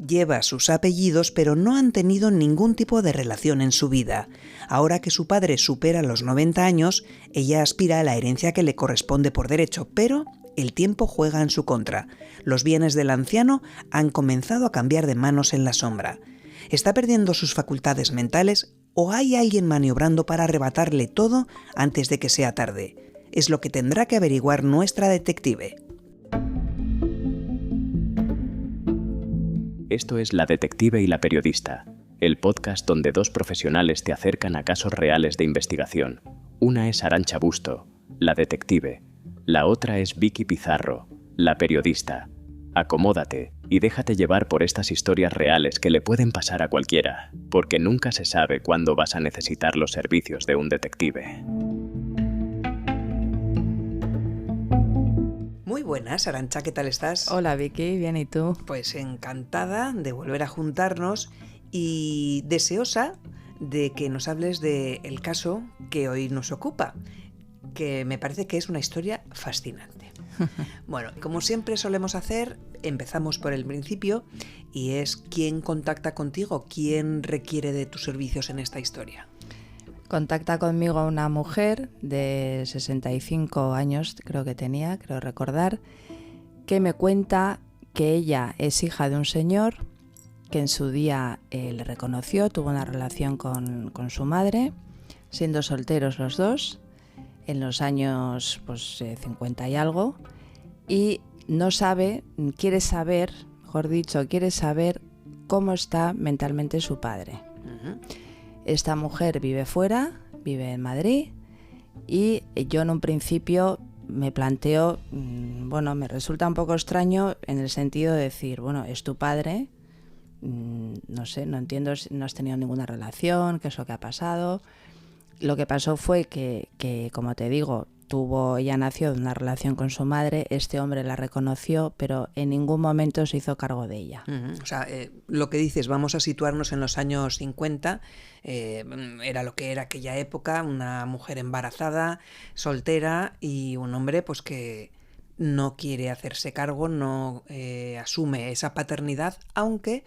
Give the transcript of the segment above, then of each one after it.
Lleva sus apellidos, pero no han tenido ningún tipo de relación en su vida. Ahora que su padre supera los 90 años, ella aspira a la herencia que le corresponde por derecho, pero el tiempo juega en su contra. Los bienes del anciano han comenzado a cambiar de manos en la sombra. ¿Está perdiendo sus facultades mentales o hay alguien maniobrando para arrebatarle todo antes de que sea tarde? Es lo que tendrá que averiguar nuestra detective. Esto es La Detective y la Periodista, el podcast donde dos profesionales te acercan a casos reales de investigación. Una es Arantxa Busto, la detective. La otra es Vicky Pizarro, la periodista. Acomódate y déjate llevar por estas historias reales que le pueden pasar a cualquiera, porque nunca se sabe cuándo vas a necesitar los servicios de un detective. Muy buenas, Arantxa, ¿qué tal estás? Hola Vicky, bien, ¿y tú? Pues encantada de volver a juntarnos y deseosa de que nos hables del caso que hoy nos ocupa, que me parece que es una historia fascinante. Bueno, como siempre solemos hacer, empezamos por el principio y es ¿quién contacta contigo? ¿Quién requiere de tus servicios en esta historia? Contacta conmigo una mujer de 65 años, creo recordar, que me cuenta que ella es hija de un señor que en su día le reconoció, tuvo una relación con su madre, siendo solteros los dos, en los años 50 y algo, y quiere saber cómo está mentalmente su padre. Uh-huh. Esta mujer vive fuera, vive en Madrid, y yo en un principio me planteo, me resulta un poco extraño en el sentido de decir, es tu padre, no sé, no entiendo si no has tenido ninguna relación, qué es lo que ha pasado. Lo que pasó fue que como te digo, ella nació de una relación con su madre, este hombre la reconoció, pero en ningún momento se hizo cargo de ella. Uh-huh. O sea, lo que dices, vamos a situarnos en los años 50, era lo que era aquella época, una mujer embarazada, soltera y un hombre pues que no quiere hacerse cargo, no asume esa paternidad, aunque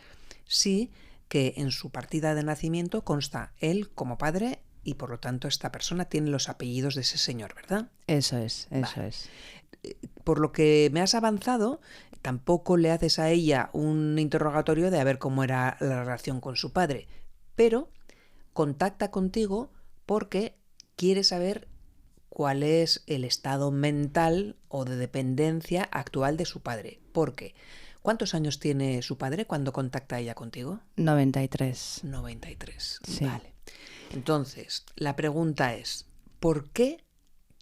sí que en su partida de nacimiento consta él como padre y por lo tanto esta persona tiene los apellidos de ese señor, ¿verdad? Eso es. Por lo que me has avanzado, tampoco le haces a ella un interrogatorio de a ver cómo era la relación con su padre, pero contacta contigo porque quiere saber cuál es el estado mental o de dependencia actual de su padre. Porque, ¿cuántos años tiene su padre cuando contacta ella contigo? 93. 93, sí. Vale. Entonces, la pregunta es, ¿por qué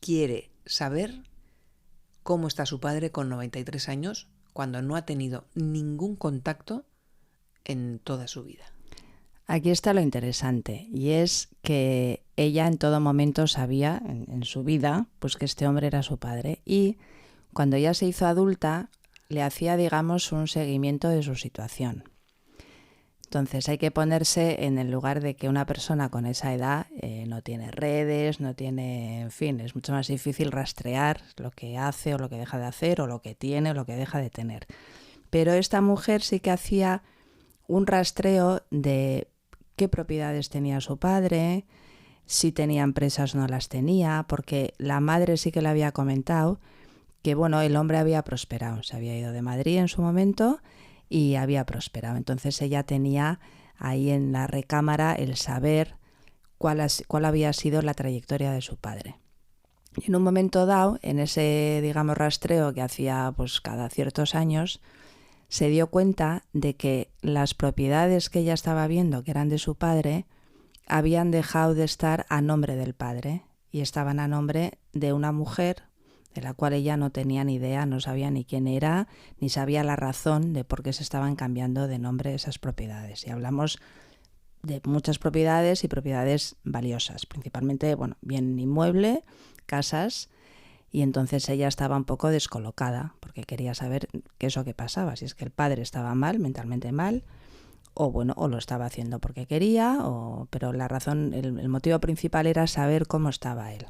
quiere saber cómo está su padre con 93 años cuando no ha tenido ningún contacto en toda su vida? Aquí está lo interesante, y es que ella en todo momento sabía en su vida pues que este hombre era su padre, y cuando ella se hizo adulta le hacía, digamos, un seguimiento de su situación. Entonces hay que ponerse en el lugar de que una persona con esa edad no tiene redes, no tiene, en fin, es mucho más difícil rastrear lo que hace o lo que deja de hacer o lo que tiene o lo que deja de tener. Pero esta mujer sí que hacía un rastreo de qué propiedades tenía su padre, si tenía empresas o no las tenía, porque la madre sí que le había comentado que el hombre había prosperado, se había ido de Madrid en su momento y había prosperado. Entonces ella tenía ahí en la recámara el saber cuál había sido la trayectoria de su padre. Y en un momento dado, en ese, digamos, rastreo que hacía pues cada ciertos años, se dio cuenta de que las propiedades que ella estaba viendo, que eran de su padre, habían dejado de estar a nombre del padre y estaban a nombre de una mujer de la cual ella no tenía ni idea, no sabía ni quién era, ni sabía la razón de por qué se estaban cambiando de nombre esas propiedades. Y hablamos de muchas propiedades y propiedades valiosas, principalmente, bien inmueble, casas, y entonces ella estaba un poco descolocada porque quería saber qué es lo que pasaba, si es que el padre estaba mal, mentalmente mal, o lo estaba haciendo porque quería, pero la razón, el motivo principal era saber cómo estaba él.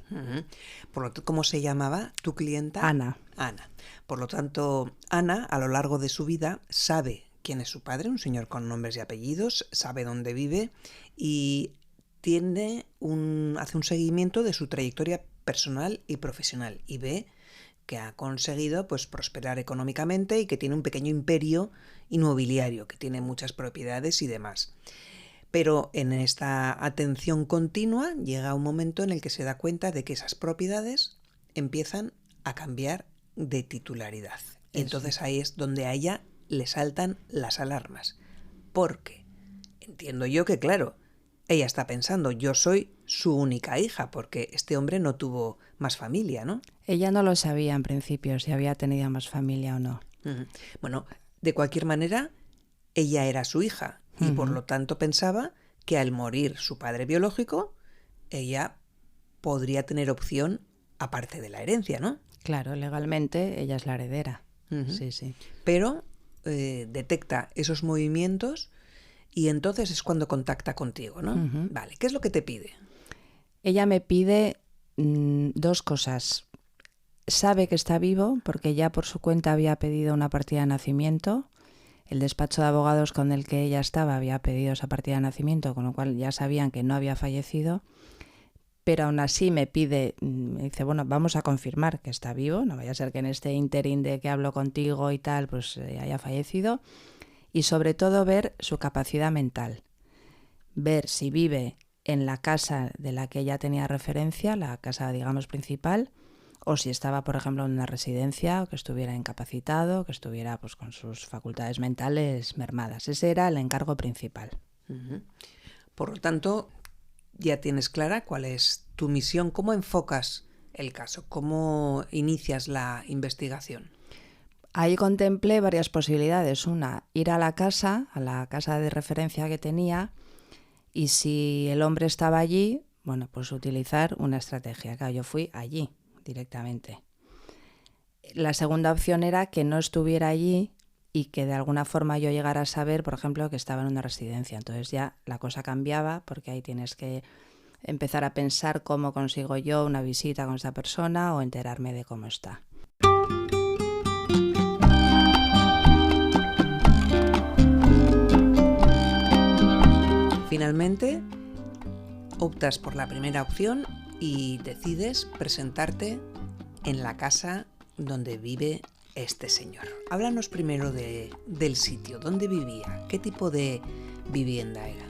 ¿Cómo se llamaba tu clienta? Ana. Ana. Por lo tanto, Ana, a lo largo de su vida, sabe quién es su padre, un señor con nombres y apellidos, sabe dónde vive y hace un seguimiento de su trayectoria personal y profesional y ve que ha conseguido pues prosperar económicamente y que tiene un pequeño imperio inmobiliario, que tiene muchas propiedades y demás. Pero en esta atención continua llega un momento en el que se da cuenta de que esas propiedades empiezan a cambiar de titularidad. Y entonces ahí es donde a ella le saltan las alarmas. Porque entiendo yo que, claro, ella está pensando, yo soy su única hija, porque este hombre no tuvo más familia, ¿no? Ella no lo sabía en principio, si había tenido más familia o no. Bueno, de cualquier manera, ella era su hija y por lo tanto pensaba que al morir su padre biológico, ella podría tener opción aparte de la herencia, ¿no? Claro, legalmente ella es la heredera. Sí, sí. Pero detecta esos movimientos y entonces es cuando contacta contigo, ¿no? Vale, ¿qué es lo que te pide? Ella me pide dos cosas. Sabe que está vivo porque ya por su cuenta había pedido una partida de nacimiento. El despacho de abogados con el que ella estaba había pedido esa partida de nacimiento, con lo cual ya sabían que no había fallecido. Pero aún así me dice, bueno, vamos a confirmar que está vivo, no vaya a ser que en este ínterin de que hablo contigo y tal, pues haya fallecido. Y sobre todo ver su capacidad mental, ver si vive en la casa de la que ella tenía referencia, la casa, digamos, principal, o si estaba, por ejemplo, en una residencia, o que estuviera incapacitado, que estuviera pues con sus facultades mentales mermadas. Ese era el encargo principal. Por lo tanto, ya tienes clara cuál es tu misión, cómo enfocas el caso, cómo inicias la investigación. Ahí contemplé varias posibilidades. Una, ir a la casa de referencia que tenía, y si el hombre estaba allí, bueno, pues utilizar una estrategia. Claro, yo fui allí directamente. La segunda opción era que no estuviera allí y que de alguna forma yo llegara a saber, por ejemplo, que estaba en una residencia. Entonces ya la cosa cambiaba, porque ahí tienes que empezar a pensar cómo consigo yo una visita con esta persona o enterarme de cómo está. Finalmente, optas por la primera opción y decides presentarte en la casa donde vive este señor. Háblanos primero del sitio, dónde vivía, qué tipo de vivienda era.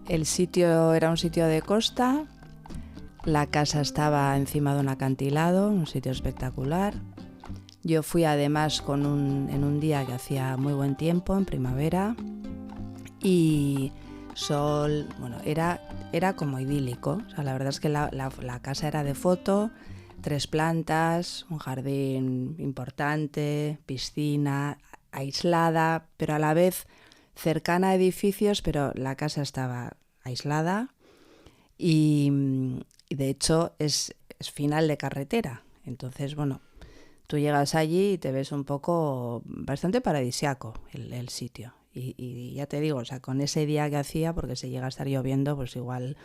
El sitio era un sitio de costa, la casa estaba encima de un acantilado, un sitio espectacular. Yo fui además en un día que hacía muy buen tiempo, en primavera, y sol, bueno, era como idílico. O sea, la verdad es que la casa era de foto, 3 plantas, un jardín importante, piscina, aislada, pero a la vez cercana a edificios, pero la casa estaba aislada y de hecho es final de carretera. Entonces, bueno, tú llegas allí y te ves un poco bastante paradisiaco el sitio. Y ya te digo, o sea, con ese día que hacía, porque si llega a estar lloviendo, pues igual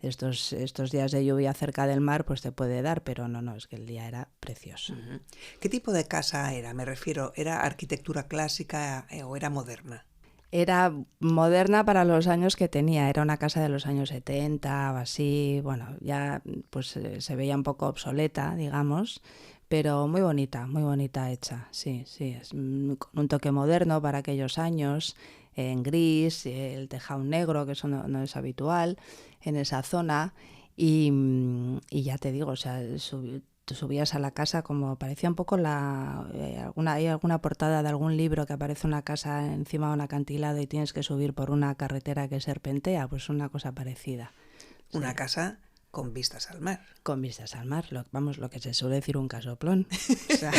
estos días de lluvia cerca del mar pues te puede dar, pero no, es que el día era precioso. ¿Qué tipo de casa era? Me refiero, ¿era arquitectura clásica o era moderna? Era moderna para los años que tenía, era una casa de los años 70 o así, bueno, ya pues se veía un poco obsoleta, digamos, pero muy bonita hecha, sí, es con un toque moderno para aquellos años, en gris, el tejado negro, que eso no es habitual en esa zona, y ya te digo, o sea, tú subías a la casa como parecía un poco hay alguna portada de algún libro que aparece una casa encima de un acantilado y tienes que subir por una carretera que serpentea, pues una cosa parecida. Una sí. Casa con vistas al mar. Con vistas al mar, lo que se suele decir un casoplón. O sea,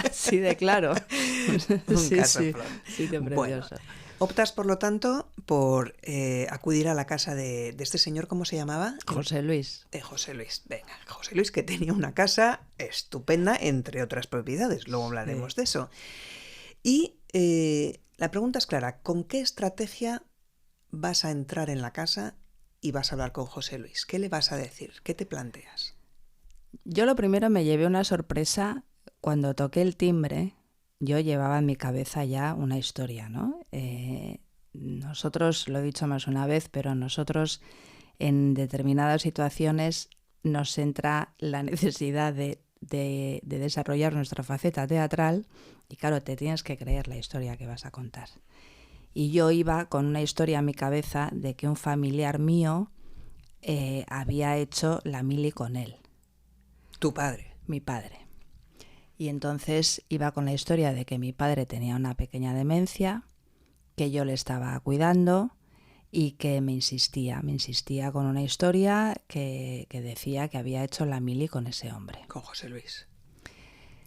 así de claro. Un casoplón. Sí, qué precioso. Bueno, optas, por lo tanto, por acudir a la casa de este señor, ¿cómo se llamaba? José Luis. José Luis. Venga, José Luis, que tenía una casa estupenda, entre otras propiedades. Luego hablaremos de eso. Y La pregunta es clara, ¿con qué estrategia vas a entrar en la casa y vas a hablar con José Luis? ¿Qué le vas a decir? ¿Qué te planteas? Yo lo primero me llevé una sorpresa cuando toqué el timbre. Yo llevaba en mi cabeza ya una historia, ¿no? Nosotros, lo he dicho más una vez, pero nosotros en determinadas situaciones nos entra la necesidad de desarrollar nuestra faceta teatral y claro, te tienes que creer la historia que vas a contar. Y yo iba con una historia en mi cabeza de que un familiar mío había hecho la mili con él. ¿Tu padre? Mi padre. Y entonces iba con la historia de que mi padre tenía una pequeña demencia, que yo le estaba cuidando y que me insistía con una historia que decía que había hecho la mili con ese hombre. Con José Luis.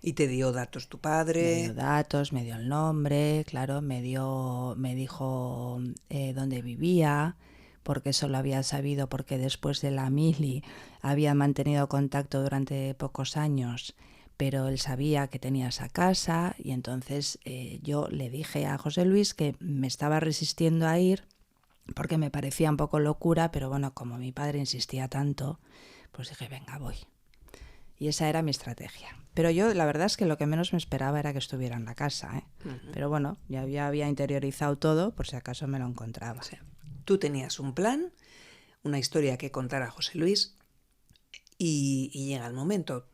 ¿Y te dio datos tu padre? Me dio datos, me dio el nombre, claro, me dijo dónde vivía, porque eso lo había sabido porque después de la mili había mantenido contacto durante pocos años, pero él sabía que tenía esa casa y entonces yo le dije a José Luis que me estaba resistiendo a ir porque me parecía un poco locura, pero bueno, como mi padre insistía tanto, pues dije, venga, voy. Y esa era mi estrategia. Pero yo la verdad es que lo que menos me esperaba era que estuviera en la casa, ¿eh? Uh-huh. Pero bueno, ya había interiorizado todo por si acaso me lo encontraba. O sea, tú tenías un plan, una historia que contar a José Luis y llega el momento.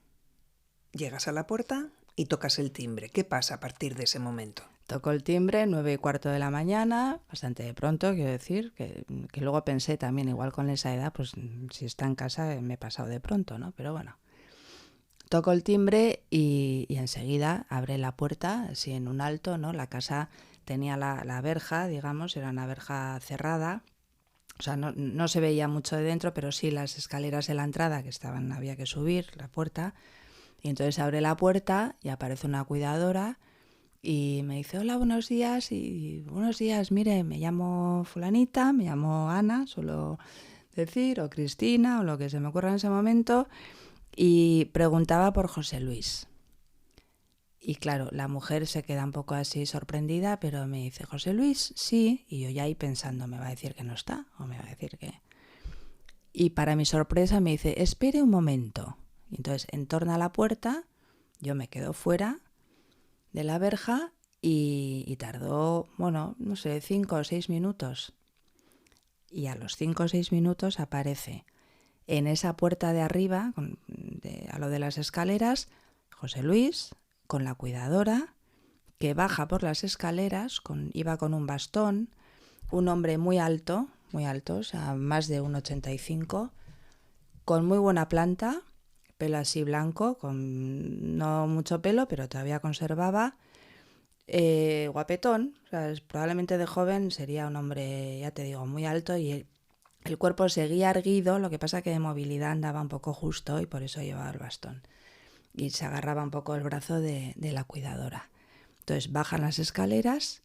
Llegas a la puerta y tocas el timbre. ¿Qué pasa a partir de ese momento? Tocó el timbre, 9:15 de la mañana, bastante de pronto, quiero decir, que luego pensé también, igual con esa edad, pues si está en casa me he pasado de pronto, ¿no? Pero bueno. Toco el timbre y enseguida abre la puerta, así en un alto, ¿no? La casa tenía la verja, digamos, era una verja cerrada. O sea, no se veía mucho de dentro, pero sí las escaleras de la entrada que estaban, había que subir la puerta. Y entonces abre la puerta y aparece una cuidadora y me dice, hola, buenos días. Y buenos días, mire, me llamo fulanita, me llamo Ana, suelo decir, o Cristina, o lo que se me ocurra en ese momento. Y preguntaba por José Luis. Y claro, la mujer se queda un poco así sorprendida, pero me dice, ¿José Luis? Sí. Y yo ya ahí pensando, ¿me va a decir que no está? ¿O me va a decir que...? Y para mi sorpresa me dice, espere un momento. Y entonces entorna la puerta, yo me quedo fuera de la verja y tardó, bueno, no sé, 5 o 6 minutos. Y a los 5 o 6 minutos aparece en esa puerta de arriba, a lo de las escaleras, José Luis, con la cuidadora, que baja por las escaleras, iba con un bastón, un hombre muy alto, o sea, más de 1,85, con muy buena planta, pelo así blanco, con no mucho pelo, pero todavía conservaba, guapetón, o sea, probablemente de joven sería un hombre, ya te digo, muy alto y el cuerpo seguía erguido, lo que pasa que de movilidad andaba un poco justo y por eso llevaba el bastón. Y se agarraba un poco el brazo de la cuidadora. Entonces bajan las escaleras,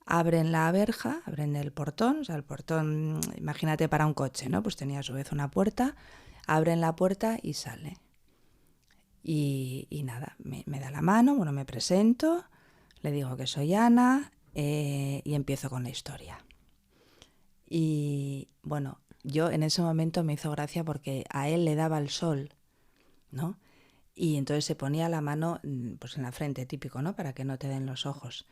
abren la verja, abren el portón, o sea, el portón, imagínate para un coche, ¿no? Pues tenía a su vez una puerta, abren la puerta y sale. Y nada, me da la mano, bueno, me presento, le digo que soy Ana y empiezo con la historia. Y bueno, yo en ese momento me hizo gracia porque a él le daba el sol, ¿no? Y entonces se ponía la mano pues en la frente, típico, ¿no? Para que no te den los ojos.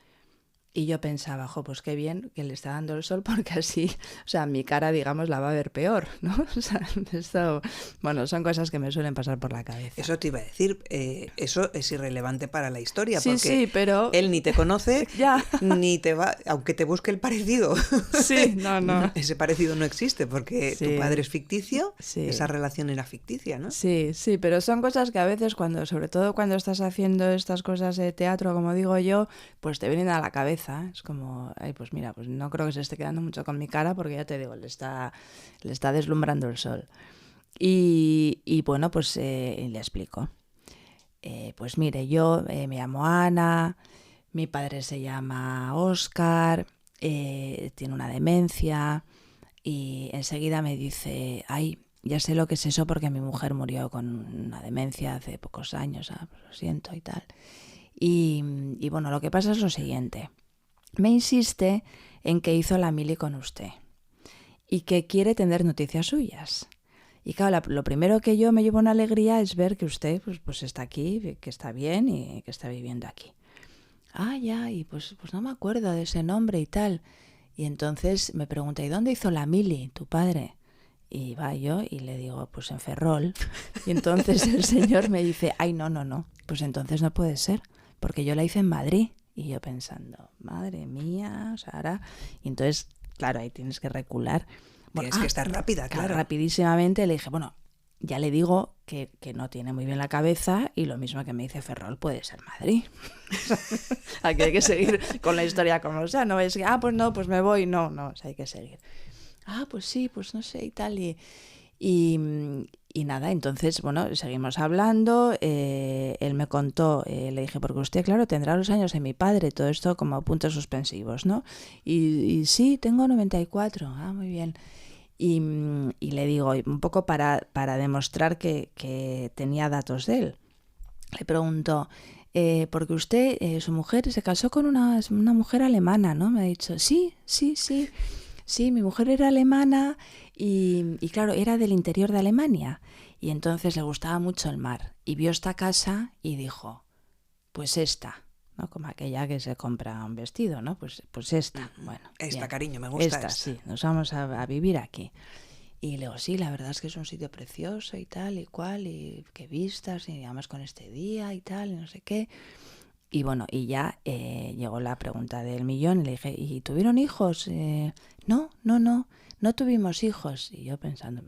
Y yo pensaba, pues qué bien que le está dando el sol porque así, o sea, mi cara, digamos, la va a ver peor, ¿no? O sea, esto, bueno, son cosas que me suelen pasar por la cabeza. Eso te iba a decir, eso es irrelevante para la historia, sí, porque sí, pero... él ni te conoce, ya. Ni te va, aunque te busque el parecido. Sí, no. Ese parecido no existe porque sí. Tu padre es ficticio, sí. Esa relación era ficticia, ¿no? Sí, pero son cosas que a veces sobre todo cuando estás haciendo estas cosas de teatro, como digo yo, pues te vienen a la cabeza. Es como, ay, pues mira, pues no creo que se esté quedando mucho con mi cara porque ya te digo, le está deslumbrando el sol. Y bueno, pues le explico. Pues mire, yo me llamo Ana, mi padre se llama Óscar, tiene una demencia y enseguida me dice, ay, ya sé lo que es eso porque mi mujer murió con una demencia hace pocos años, pues lo siento y tal. Y bueno, lo que pasa es lo siguiente. me insiste en que hizo la mili con usted y que quiere tener noticias suyas. Y claro, lo primero que yo me llevo una alegría es ver que usted pues está aquí, que está bien y que está viviendo aquí. Ah, ya, y pues no me acuerdo de ese nombre y tal. Y entonces me pregunta, ¿y dónde hizo la mili tu padre? Y va yo y le digo, pues en Ferrol. Y entonces el señor me dice, ay, no, pues entonces no puede ser, porque yo la hice en Madrid. Y yo pensando, madre mía, Sara. Y entonces, claro, ahí tienes que recular. Bueno, tienes que estar rápida, claro. Rapidísimamente le dije, bueno, ya le digo que no tiene muy bien la cabeza y lo mismo que me dice Ferrol puede ser Madrid. Aquí hay que seguir con la historia como sea, no es que, pues no, pues me voy, no, o sea, hay que seguir. Pues sí, pues no sé y tal. Y nada, entonces, bueno, seguimos hablando, él me contó, le dije, porque usted, claro, tendrá los años de mi padre, todo esto como puntos suspensivos, ¿no? Y sí, tengo 94, muy bien. Y le digo, un poco para demostrar que tenía datos de él, le pregunto, porque usted, su mujer, se casó con una mujer alemana, ¿no? Me ha dicho, sí, mi mujer era alemana y claro, era del interior de Alemania y entonces le gustaba mucho el mar y vio esta casa y dijo, pues esta, ¿no? Como aquella que se compra un vestido, ¿no? Pues esta, bueno. Esta, bien. cariño, me gusta esta. Sí, nos vamos a vivir aquí. Y le digo, sí, la verdad es que es un sitio precioso y tal y cual, y qué vistas, y además con este día y tal, y no sé qué. Y bueno, y ya llegó la pregunta del millón y le dije, ¿y tuvieron hijos? No tuvimos hijos. Y yo pensando,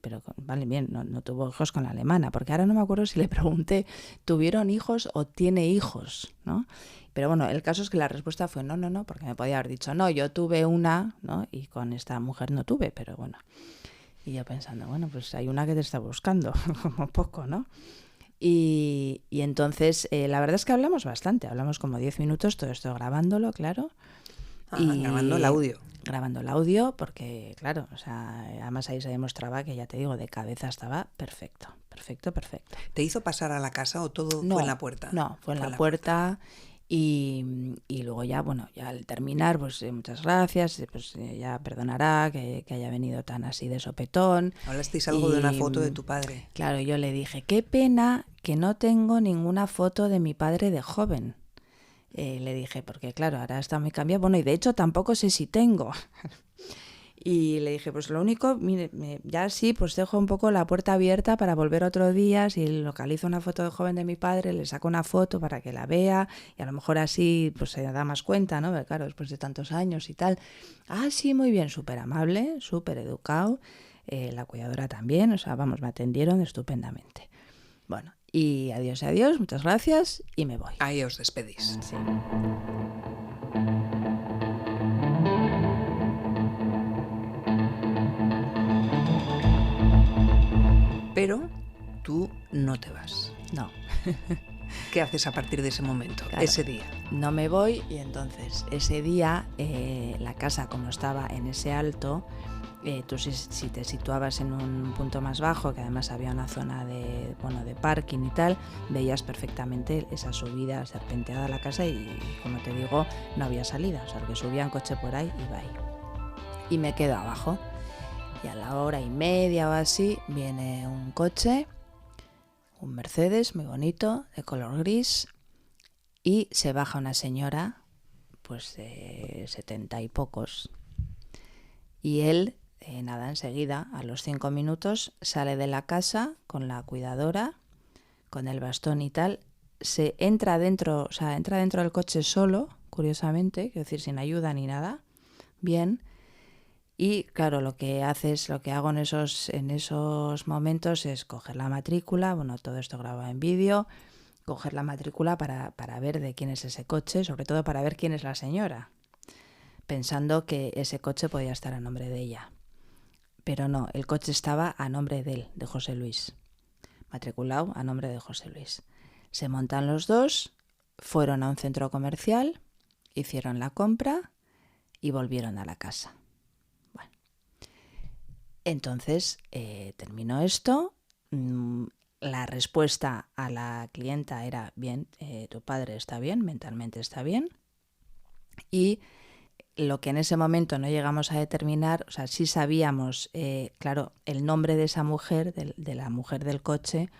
pero vale, bien, no tuvo hijos con la alemana, porque ahora no me acuerdo si le pregunté, ¿tuvieron hijos o tiene hijos? ¿No? Pero bueno, el caso es que la respuesta fue no, porque me podía haber dicho, no, yo tuve una, ¿no? Y con esta mujer no tuve, pero bueno. Y yo pensando, bueno, pues hay una que te está buscando, como poco, ¿no? Y entonces, la verdad es que hablamos bastante, hablamos como 10 minutos, todo esto grabándolo, claro. Y grabando el audio. Grabando el audio, porque claro, o sea, además ahí se demostraba que, ya te digo, de cabeza estaba perfecto. ¿Te hizo pasar a la casa o todo fue en la puerta? No, fue en la puerta. Y luego ya, bueno, ya al terminar, pues muchas gracias, pues ya perdonará que haya venido tan así de sopetón. Hablasteis algo de una foto de tu padre. Claro, yo le dije, qué pena que no tengo ninguna foto de mi padre de joven. Le dije, porque claro, ahora está muy cambiado. Bueno, y de hecho tampoco sé si tengo. Y le dije, pues lo único, mire, ya sí, pues dejo un poco la puerta abierta para volver otro día. Si localizo una foto de joven de mi padre, le saco una foto para que la vea y a lo mejor así pues se da más cuenta, ¿no? Porque claro, después de tantos años y tal. Sí, muy bien, súper amable, súper educado. La cuidadora también, o sea, vamos, me atendieron estupendamente. Bueno, y adiós, muchas gracias y me voy. Ahí os despedís. Sí. Pero tú no te vas. No. ¿Qué haces a partir de ese momento, claro, ese día? No me voy y entonces ese día la casa como estaba en ese alto, tú si te situabas en un punto más bajo, que además había una zona de parking y tal, veías perfectamente esa subida serpenteada a la casa y como te digo, no había salida, o sea, el que subía en coche por ahí iba ahí. Y me quedo abajo. Y a la hora y media o así viene un coche, un Mercedes muy bonito, de color gris, y se baja una señora, pues de 70 y pocos. Y él, enseguida, a los 5 minutos, sale de la casa con la cuidadora, con el bastón y tal, entra dentro del coche solo, curiosamente, quiero decir, sin ayuda ni nada, bien. Y claro, lo que hago en esos momentos es coger la matrícula, todo esto grabado en vídeo, coger la matrícula para ver de quién es ese coche, sobre todo para ver quién es la señora, pensando que ese coche podía estar a nombre de ella. Pero no, el coche estaba a nombre de él, de José Luis, matriculado a nombre de José Luis. Se montan los dos, fueron a un centro comercial, hicieron la compra y volvieron a la casa. Entonces, terminó esto, la respuesta a la clienta era, bien, tu padre está bien, mentalmente está bien, Y lo que en ese momento no llegamos a determinar, o sea, sí sabíamos, claro, el nombre de esa mujer, de la mujer del coche,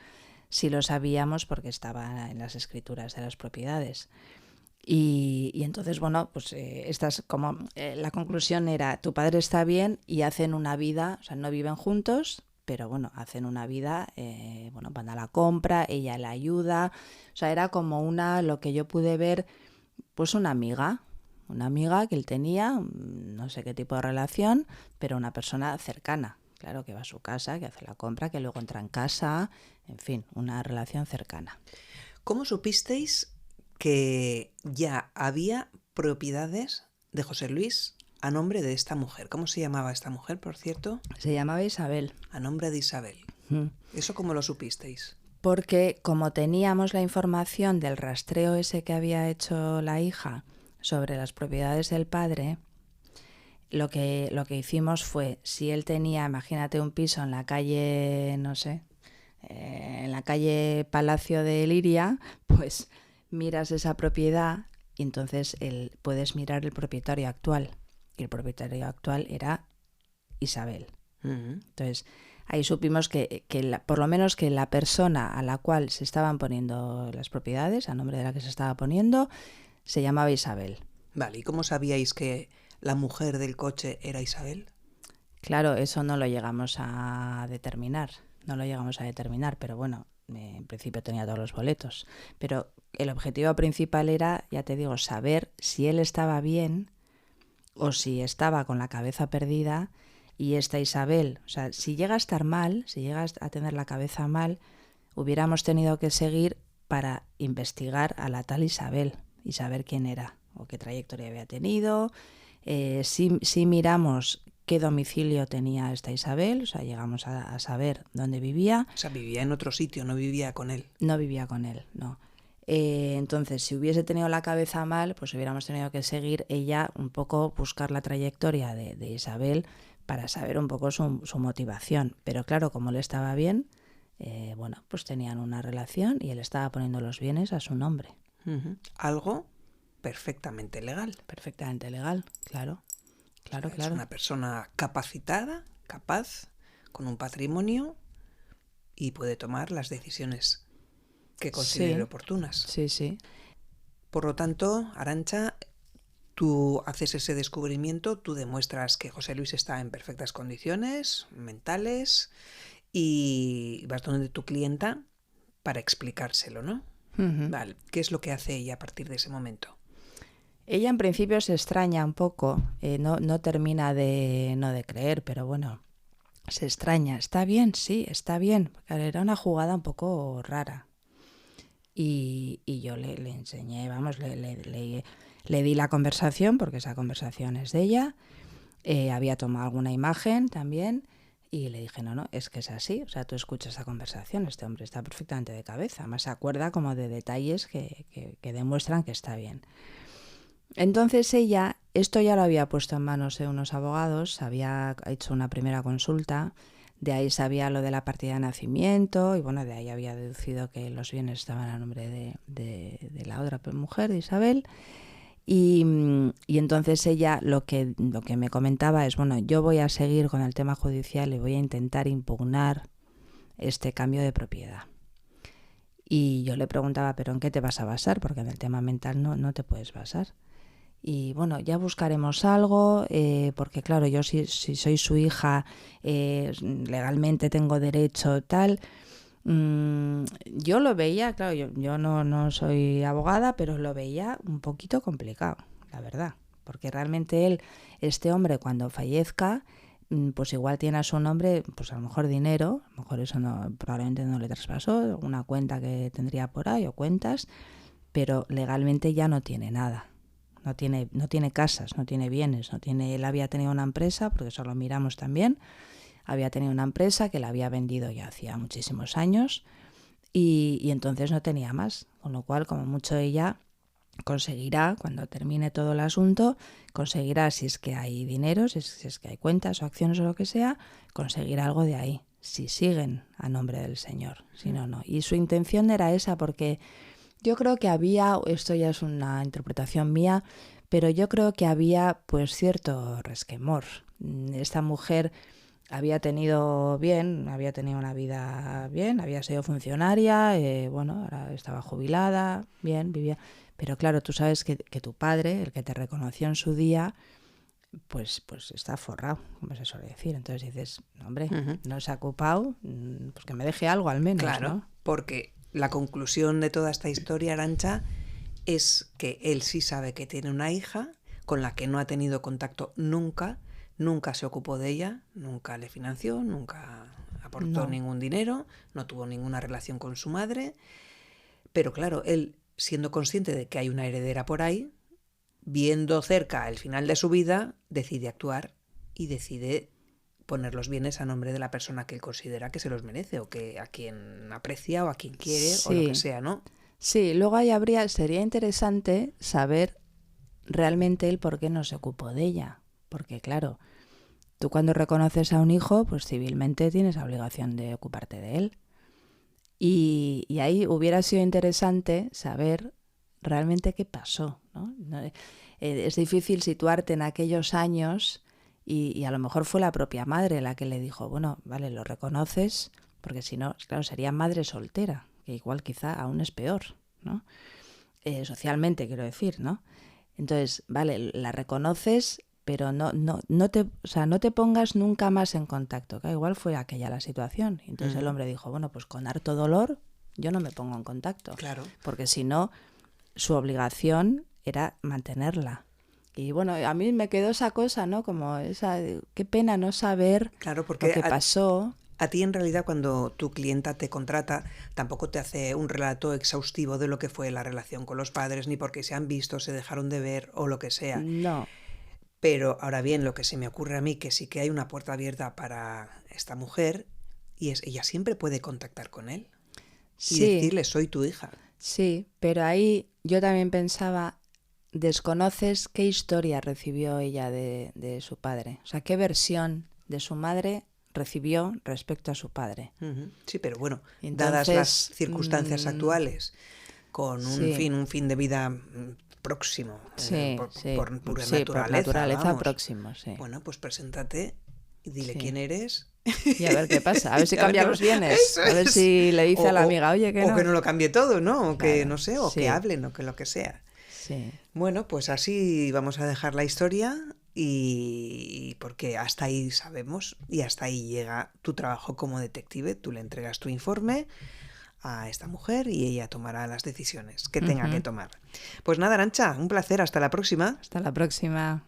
sí lo sabíamos porque estaba en las escrituras de las propiedades. Y entonces, bueno, pues la conclusión era, tu padre está bien y hacen una vida, o sea, no viven juntos, pero bueno, hacen una vida, bueno, van a la compra, ella le ayuda, o sea, era como lo que yo pude ver, pues una amiga que él tenía, no sé qué tipo de relación, pero una persona cercana, claro, que va a su casa, que hace la compra, que luego entra en casa, en fin, una relación cercana. ¿Cómo supisteis que ya había propiedades de José Luis a nombre de esta mujer? ¿Cómo se llamaba esta mujer, por cierto? Se llamaba Isabel. A nombre de Isabel. ¿Eso cómo lo supisteis? Porque como teníamos la información del rastreo ese que había hecho la hija sobre las propiedades del padre, lo que hicimos fue, si él tenía, imagínate, un piso en la calle, no sé, en la calle Palacio de Liria, pues miras esa propiedad y entonces puedes mirar el propietario actual. Y el propietario actual era Isabel. Entonces, ahí supimos que por lo menos que la persona a la cual se estaban poniendo las propiedades, a nombre de la que se estaba poniendo, se llamaba Isabel. Vale, ¿y cómo sabíais que la mujer del coche era Isabel? Claro, eso no lo llegamos a determinar. Pero bueno, en principio tenía todos los boletos. Pero el objetivo principal era, ya te digo, saber si él estaba bien o si estaba con la cabeza perdida. Y esta Isabel, o sea, si llega a estar mal, si llega a tener la cabeza mal, hubiéramos tenido que seguir para investigar a la tal Isabel y saber quién era o qué trayectoria había tenido. Si miramos qué domicilio tenía esta Isabel, o sea, llegamos a saber dónde vivía. O sea, vivía en otro sitio, no vivía con él. No vivía con él, no. Entonces, si hubiese tenido la cabeza mal, pues hubiéramos tenido que seguir ella un poco, buscar la trayectoria de Isabel para saber un poco su motivación. Pero claro, como él estaba bien, bueno, pues tenían una relación y él estaba poniendo los bienes a su nombre. Algo perfectamente legal. Perfectamente legal, claro. Claro, Es una persona capacitada, capaz, con un patrimonio y puede tomar las decisiones que considere oportunas. Sí, sí. Por lo tanto, Arantxa, tú haces ese descubrimiento, tú demuestras que José Luis está en perfectas condiciones mentales y vas donde tu clienta para explicárselo, ¿no? Vale. ¿Qué es lo que hace ella a partir de ese momento? Ella en principio se extraña un poco, no termina de creer, pero bueno, se extraña. ¿Está bien? Sí, está bien. Era una jugada un poco rara. Y yo le enseñé, vamos, le di la conversación, porque esa conversación es de ella. Había tomado alguna imagen también y le dije, no, es que es así. O sea, tú escuchas esa conversación, este hombre está perfectamente de cabeza. Además se acuerda como de detalles que demuestran que está bien. Entonces ella, esto ya lo había puesto en manos de unos abogados, había hecho una primera consulta, de ahí sabía lo de la partida de nacimiento y bueno, de ahí había deducido que los bienes estaban a nombre de la otra mujer, de Isabel. Y entonces ella lo que me comentaba es, bueno, yo voy a seguir con el tema judicial y voy a intentar impugnar este cambio de propiedad. Y yo le preguntaba, ¿pero en qué te vas a basar? Porque en el tema mental no te puedes basar. Y bueno, ya buscaremos algo, porque claro, yo si soy su hija, legalmente tengo derecho, tal. Yo lo veía, claro, yo no soy abogada, pero lo veía un poquito complicado, la verdad. Porque realmente este hombre, cuando fallezca, pues igual tiene a su nombre, pues a lo mejor dinero, a lo mejor eso probablemente no le traspasó, una cuenta que tendría por ahí o cuentas, pero legalmente ya no tiene nada. No tiene casas, no tiene bienes, él había tenido una empresa, porque eso lo miramos también, había tenido una empresa que la había vendido ya hacía muchísimos años y entonces no tenía más, con lo cual como mucho ella conseguirá, cuando termine todo el asunto, conseguirá, si es que hay dinero, si es que hay cuentas o acciones o lo que sea, conseguirá algo de ahí, si siguen a nombre del señor, si no. Y su intención era esa, porque yo creo que esto ya es una interpretación mía, pero yo creo que había pues cierto resquemor. Esta mujer había tenido una vida bien, había sido funcionaria, ahora estaba jubilada, bien, vivía. Pero claro, tú sabes que tu padre, el que te reconoció en su día, pues está forrado, como se suele decir. Entonces dices, hombre, no se ha ocupado, pues que me deje algo al menos, claro, ¿no? Porque la conclusión de toda esta historia, Arantxa, es que él sí sabe que tiene una hija con la que no ha tenido contacto nunca se ocupó de ella, nunca le financió, nunca aportó ningún dinero, no tuvo ninguna relación con su madre, pero claro, él, siendo consciente de que hay una heredera por ahí, viendo cerca el final de su vida, decide actuar y decide poner los bienes a nombre de la persona que él considera que se los merece, o que a quien aprecia o a quien quiere, o lo que sea, ¿no? Sí, luego ahí sería interesante saber realmente el por qué no se ocupó de ella. Porque claro, tú cuando reconoces a un hijo, pues civilmente tienes la obligación de ocuparte de él. Y ahí hubiera sido interesante saber realmente qué pasó, ¿no? Es difícil situarte en aquellos años y a lo mejor fue la propia madre la que le dijo, bueno, vale, lo reconoces, porque si no, claro, sería madre soltera, que igual quizá aún es peor, ¿no? Socialmente, quiero decir, ¿no? Entonces, vale, la reconoces, pero no te pongas nunca más en contacto, que igual fue aquella la situación. Entonces el hombre dijo, bueno, pues con harto dolor yo no me pongo en contacto. Claro. Porque si no, su obligación era mantenerla. Y bueno, a mí me quedó esa cosa, ¿no? Como esa, qué pena no saber claro, porque lo que pasó. A ti en realidad cuando tu clienta te contrata tampoco te hace un relato exhaustivo de lo que fue la relación con los padres, ni porque se han visto, se dejaron de ver o lo que sea. No. Pero ahora bien, lo que se me ocurre a mí, que sí que hay una puerta abierta para esta mujer, y es ella siempre puede contactar con él y decirle, soy tu hija. Sí, pero ahí yo también pensaba, desconoces qué historia recibió ella de su padre. O sea, qué versión de su madre recibió respecto a su padre. Sí, pero bueno, entonces, dadas las circunstancias actuales, con un fin de vida próximo, por pura naturaleza, próximo, sí. Bueno, pues preséntate y dile quién eres. Y a ver qué pasa, a ver si cambia los bienes, a ver si le dice a la amiga, oye, que no. O que no lo cambie todo, ¿no? O claro, que, no sé, o que hablen, o que lo que sea. Sí. Bueno, pues así vamos a dejar la historia, y porque hasta ahí sabemos y hasta ahí llega tu trabajo como detective. Tú le entregas tu informe a esta mujer y ella tomará las decisiones que tenga que tomar. Pues nada, Arantxa, un placer, hasta la próxima. Hasta la próxima.